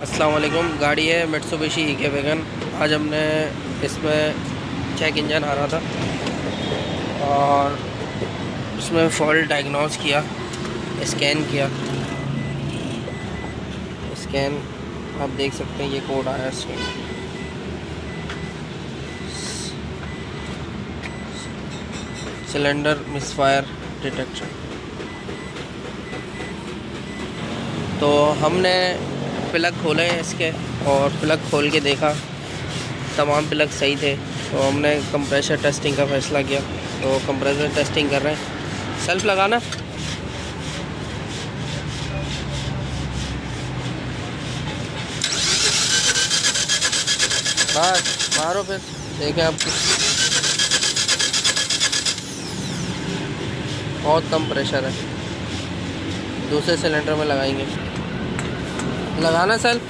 अस्सलाम वालेकुम। गाड़ी है मित्सुबिशी ई के वैगन। आज हमने इसमें चेक इंजन आ रहा था और उसमें फॉल्ट डायग्नोस किया, स्कैन किया। स्कैन आप देख सकते हैं, ये कोड आया इसमें। Cylinder misfire detection. तो हमने प्लग खोले हैं इसके और प्लग खोल के देखा, तमाम प्लग सही थे। तो हमने कंप्रेसर टेस्टिंग का फ़ैसला किया। तो कंप्रेसर टेस्टिंग कर रहे हैं। सेल्फ लगाना, बस मारो फिर देखें आपकी। बहुत कम प्रेशर है। दूसरे सिलेंडर में लगाएंगे। लगाना सेल्फ,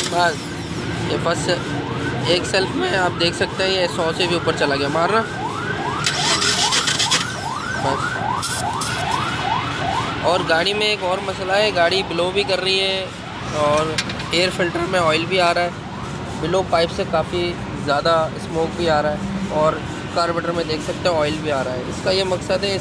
बस ये फर्स्ट एक सेल्फ में आप देख सकते हैं ये 100 से भी ऊपर चला गया। मारना बस। और गाड़ी में एक और मसला है, गाड़ी ब्लो भी कर रही है और एयर फिल्टर में ऑयल भी आ रहा है। ब्लो पाइप से काफ़ी ज़्यादा स्मोक भी आ रहा है और कार्बोरेटर में देख सकते हैं ऑयल भी आ रहा है। इसका ये मकसद है,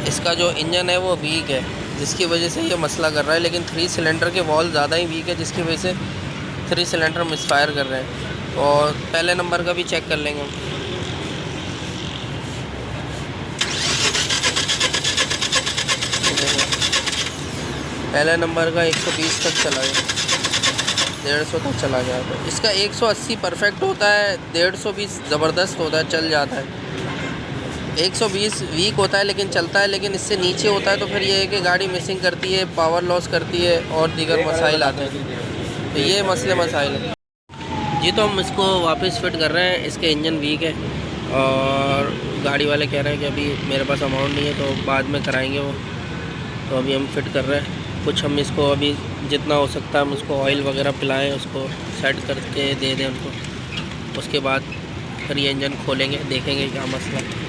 इसका जो इंजन है वो वीक है, जिसकी वजह से ये मसला कर रहा है। लेकिन 3 सिलेंडर के वॉल्व ज़्यादा ही वीक है, जिसकी वजह से 3 सिलेंडर मिसफायर कर रहे हैं। और पहले नंबर का भी चेक कर लेंगे। पहले नंबर का 120 तक चला गया, 150 तक चला गया। तो इसका 180 परफेक्ट होता है, 150 ज़बरदस्त होता है, चल जाता है। 120 वीक होता है लेकिन चलता है। लेकिन इससे नीचे होता है तो फिर ये है कि गाड़ी मिसिंग करती है, पावर लॉस करती है और दीगर मसाइल आते हैं। तो ये मसाइल है जी। तो हम इसको वापस फिट कर रहे हैं। इसके इंजन वीक है और गाड़ी वाले कह रहे हैं कि अभी मेरे पास अमाउंट नहीं है, तो बाद में कराएंगे वो। तो अभी हम फिट कर रहे हैं। कुछ हम इसको अभी जितना हो सकता है हम उसको ऑयल वगैरह पिलाएं, उसको सेट करके दे दें उनको। उसके बाद फिर ये इंजन खोलेंगे, देखेंगे क्या मसला है।